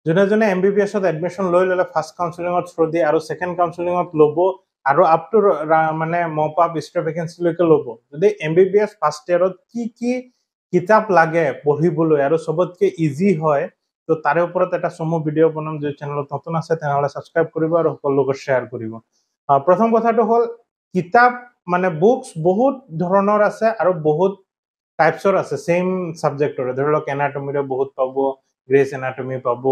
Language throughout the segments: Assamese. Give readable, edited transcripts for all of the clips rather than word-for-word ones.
যোনে যোনে MBBS এডমিশ্যন লৈ ল'লে ফাৰ্ষ্ট কাউন্সেলিঙৰ থ্ৰু দি আৰু ছেকেণ্ড কাউন্সেলিঙত ল'ব আৰু আপ টু মানে মপআপ স্টেট ভেকেঞ্চিলৈকে ল'ব। যদি MBBS ফাৰ্ষ্ট ইয়াৰত কি কিতাপ লাগে পঢ়িবলৈ আৰু চবতকে ইজি হয়, তো তাৰে ওপৰত এটা চমু ভিডিঅ' বনাম। যদি চেনেলত নতুন আছে তেনেহ'লে ছাবস্ক্ৰাইব কৰিব আৰু সকলোৰ লগত শ্বেয়াৰ কৰিব। প্ৰথম কথাটো হ'ল কিতাপ মানে বুকছ বহুত ধৰণৰ আছে আৰু বহুত টাইপছৰ আছে ছেইম ছাবজেক্টৰে। ধৰি লওক এনাটমিৰে বহুত পাব, গ্ৰেছ এনাটমি পাব,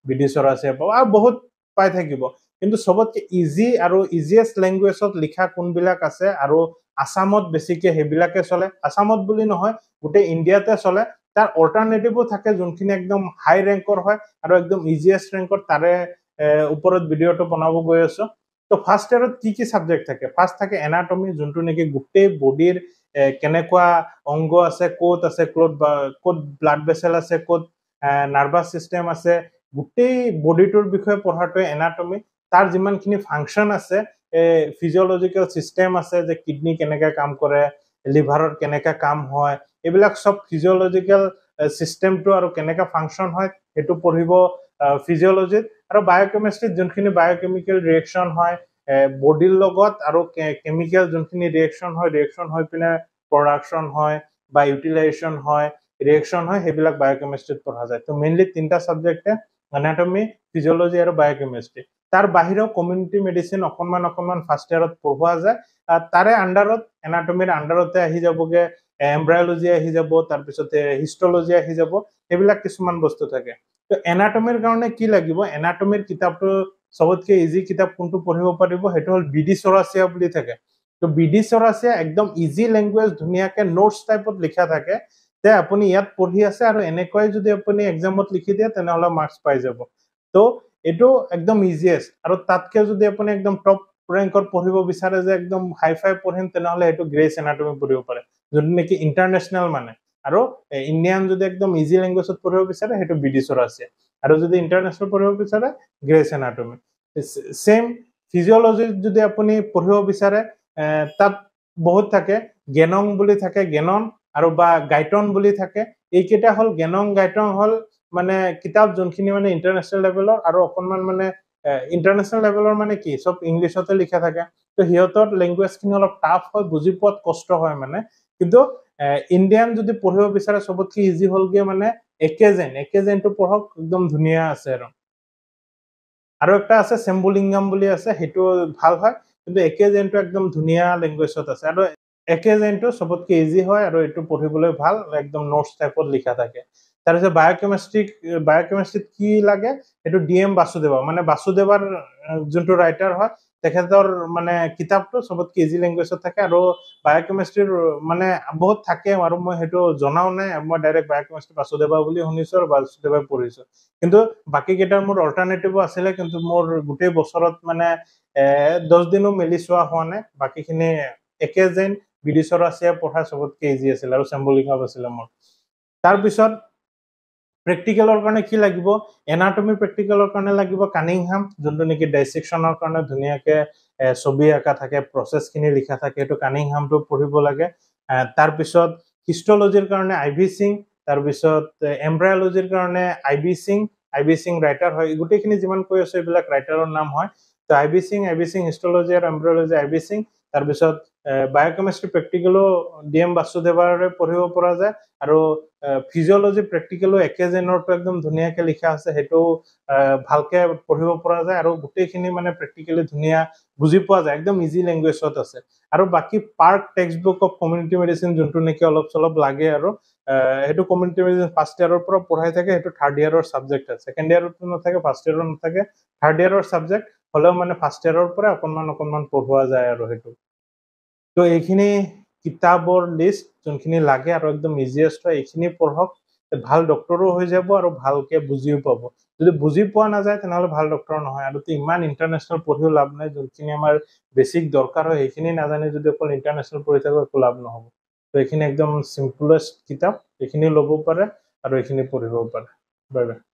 বিডিচৰাচিয়া পাব আৰু বহুত পাই থাকিব। কিন্তু চবতকে ইজি আৰু ইজিয়েষ্ট লেংগুৱেজত লিখা কোনবিলাক আছে আৰু আসামত বেছিকে সেইবিলাকে চলে। আসামত বুলি নহয়, গোটেই ইণ্ডিয়াতে চলে। তাৰ অল্টাৰনেটিভো থাকে যোনখিনি একদম হাই ৰেংকৰ হয় আৰু একদম ইজিয়েষ্ট ৰেংকৰ, তাৰে ওপৰত ভিডিঅ'টো বনাব গৈ আছো। তো ফাৰ্ষ্ট ইয়াৰত কি ছাবজেক্ট থাকে? ফাৰ্ষ্ট থাকে এনাটমি, যোনটো নেকি গোটেই বডিৰ কেনেকুৱা অংগ আছে, ক'ত আছে, ক'ত ব্লাড ভেচেল আছে, ক'ত নাৰ্ভাছ চিষ্টেম আছে, গোটেই বডিটোৰ বিষয়ে পঢ়াটোৱে এনাটমি। তাৰ যিমানখিনি ফাংচন আছে, ফিজিঅলজিকেল চিষ্টেম আছে, যে কিডনি কেনেকৈ কাম কৰে, লিভাৰত কেনেকৈ কাম হয়, এইবিলাক চব ফিজিঅলজিকেল চিষ্টেমটো আৰু কেনেকৈ ফাংচন হয় সেইটো পঢ়িব ফিজিঅলজিত। আৰু বায়'কেমিষ্ট্ৰিত যোনখিনি বায়'কেমিকেল ৰিয়েকশ্যন হয় বডিৰ লগত আৰু কেমিকেল যোনখিনি ৰিয়েকশ্যন হৈ পিনে প্ৰডাকশ্যন হয় বা ইউটিলাইজেশ্যন হয়, ৰিয়েকশ্যন হয়, সেইবিলাক বায়'কেমিষ্ট্ৰিত পঢ়া যায়। তো মেইনলি 3টা ছাবজেক্টে এনাটমি, ফিজিঅলজি আৰু বায়'কেমিষ্ট্ৰি। তাৰ বাহিৰেও কমিউনিটি মেডিচিন অকণমান ফাৰ্ষ্ট ইয়াৰত পঢ়োৱা যায়। তাৰে আণ্ডাৰত এনাটমিৰ আণ্ডাৰতে আহি যাবগে এমব্ৰায়লজি আহি যাব, তাৰপিছতে হিষ্টলজি আহি যাব, সেইবিলাক কিছুমান বস্তু থাকে। তো এনাটমিৰ কাৰণে কি লাগিব? এনাটমিৰ কিতাপটো চবতকে ইজি কিতাপ কোনটো পঢ়িব পাৰিব? সেইটো হ'ল বিডিচৰাচিয়া বুলি থাকে। তো বিডিচৰাচিয়া একদম ইজি লেংগুৱেজ, ধুনীয়াকে নোটছ টাইপত লিখা থাকে, যে আপুনি ইয়াত পঢ়ি আছে আৰু এনেকৈ যদি আপুনি এক্সামত লিখি দিয়ে তেনেহ'লে মাৰ্কছ পাই যাব। তো এইটো একদম ইজিয়েষ্ট। আৰু তাতকে যদি আপুনি একদম টপ ৰেংকত পঢ়িব বিচাৰে, যে একদম হাই ফাই পঢ়িম, তেনেহ'লে সেইটো গ্ৰেছ এনাটমি পঢ়িব পাৰে, যোনটো নেকি ইণ্টাৰনেশ্যনেল মানে। আৰু ইণ্ডিয়ান যদি একদম ইজি লেংগুৱেজত পঢ়িব বিচাৰে সেইটো বিডিচৰাচিয়া, আৰু যদি ইণ্টাৰনেশ্যনেল পঢ়িব বিচাৰে গ্ৰেছ এনাটমি। ছেম ফিজিঅলজিত যদি আপুনি পঢ়িব বিচাৰে, তাত বহুত থাকে। গেনং বুলি থাকে, গেনন আৰু বা গাইটন বুলি থাকে। এইকেইটা হ'ল গেনং গাইটন হ'ল মানে কিতাপ যোনখিনি মানে ইণ্টাৰনেশ্যনেল লেভেলৰ, আৰু অকণমান মানে ইণ্টাৰনেশ্যনেল লেভেলৰ মানে কি চব ইংলিছতে লিখা থাকে। তো সিহঁতৰ লেংগুৱেজখিনি অলপ টাফ হয়, বুজি পোৱাত কষ্ট হয় মানে। কিন্তু ইণ্ডিয়ান যদি পঢ়িব বিচাৰে চবতকে ইজি হ'লগে মানে একেজেনটো পঢ়ক, একদম ধুনীয়া আছে। আৰু একটা আছে চেম্বুলিংগাম বুলি আছে, সেইটো ভাল হয়, কিন্তু একেজেনটো একদম ধুনীয়া লেংগুৱেজত আছে। আৰু একেজেনটো চবতকে ইজি হয় আৰু এইটো পঢ়িবলৈ ভাল, একদম নোটছ টাইপত লিখা থাকে। তাৰপিছত বায়'কেমিষ্ট্ৰিত কি লাগে? সেইটো DM বাসুদেৱা, মানে বাসুদেৱাৰ যোনটো ৰাইটাৰ হয়, তেখেতৰ মানে কিতাপটো চবতকে ইজি লেংগুৱেজত থাকে। আৰু বায়'কেমিষ্ট্ৰিৰ মানে বহুত থাকে, আৰু মই সেইটো জনাও নাই, মই ডাইৰেক্ট বায়'কেমিষ্ট্ৰি বাসুদেৱা বুলি শুনিছো আৰু বাসুদেৱাই পঢ়িছো। কিন্তু বাকী কেইটাৰ মোৰ অল্টাৰনেটিভো আছিলে, কিন্তু মোৰ গোটেই বছৰত মানে 10 দিনো মেলি চোৱা হোৱা নাই। বাকীখিনি একেজেন, বিডিচৰাচিয়া পঢ়া চবতকে ইজি আছিল, আৰু চেম্বুলিংগাম আছিলে মোৰ। তাৰপিছত প্ৰেক্টিকেলৰ কাৰণে কি লাগিব? এনাটমি প্ৰেক্টিকেলৰ কাৰণে লাগিব কানিংহাম, যোনটো নেকি ডাইছেকশ্যনৰ কাৰণে ধুনীয়াকে ছবি আঁকা থাকে, প্ৰচেছখিনি লিখা থাকে, সেইটো কানিংহামটো পঢ়িব লাগে। তাৰপিছত হিষ্টলজিৰ কাৰণে IV সিং, তাৰপিছত এমব্ৰায়লজিৰ কাৰণে IB সিং ৰাইটাৰ হয়। গোটেইখিনি যিমান কৈ আছো এইবিলাক ৰাইটাৰৰ নাম হয়। তো IB সিং, হিষ্টলজি আৰু এমব্ৰায়লজি IB সিং। তাৰপিছত বায়'কেমিষ্ট্ৰি প্ৰেক্টিকেলো DM বাসুদেৱাৰে পঢ়িব পৰা যায়, আৰু ফিজিঅলজি প্ৰেক্টিকেলো একেজেনৰটো একদম ধুনীয়াকে লিখা আছে, সেইটো ভালকে পঢ়িব পৰা যায়, আৰু গোটেইখিনি মানে প্ৰেক্টিকেলি ধুনীয়া বুজি পোৱা যায়, একদম ইজি লেংগুৱেজত আছে। আৰু বাকী park text book of community medicine, যোনটো নেকি অলপ চলপ লাগে, আৰু সেইটো কমিউনিটি মেডিচিন ফাৰ্ষ্ট ইয়াৰৰ পৰা পঢ়াই থাকে, সেইটো থাৰ্ড ইয়াৰৰ ছাবজেক্ট আছে। ছেকেণ্ড ইয়াৰতো নাথাকে, ফাৰ্ষ্ট ইয়াৰৰ নাথাকে, থাৰ্ড ইয়াৰৰ ছাবজেক্ট হ'লেও মানে ফাৰ্ষ্ট ইয়াৰৰ পৰা অকণমান পঢ়োৱা যায় আৰু সেইটো। তো এইখিনি কিতাপৰ লিষ্ট যোনখিনি লাগে আৰু একদম ইজিয়েষ্ট হয়, এইখিনি পঢ়ক, ভাল ডক্টৰো হৈ যাব আৰু ভালকে বুজিও পাব। যদি বুজি পোৱা নাযায় তেনেহ'লে ভাল ডক্টৰ নহয়। আৰু ইমান ইণ্টাৰনেশ্যনেল পঢ়িও লাভ নাই, যোনখিনি আমাৰ বেছিক দৰকাৰ হয় সেইখিনি নাজানি যদি অকল ইণ্টাৰনেশ্যনেল পঢ়ি থাকো একো লাভ নহ'ব। তো এইখিনি একদম চিম্পলেষ্ট কিতাপ, এইখিনি ল'ব পাৰে আৰু এইখিনি পঢ়িব পাৰে। Bye bye.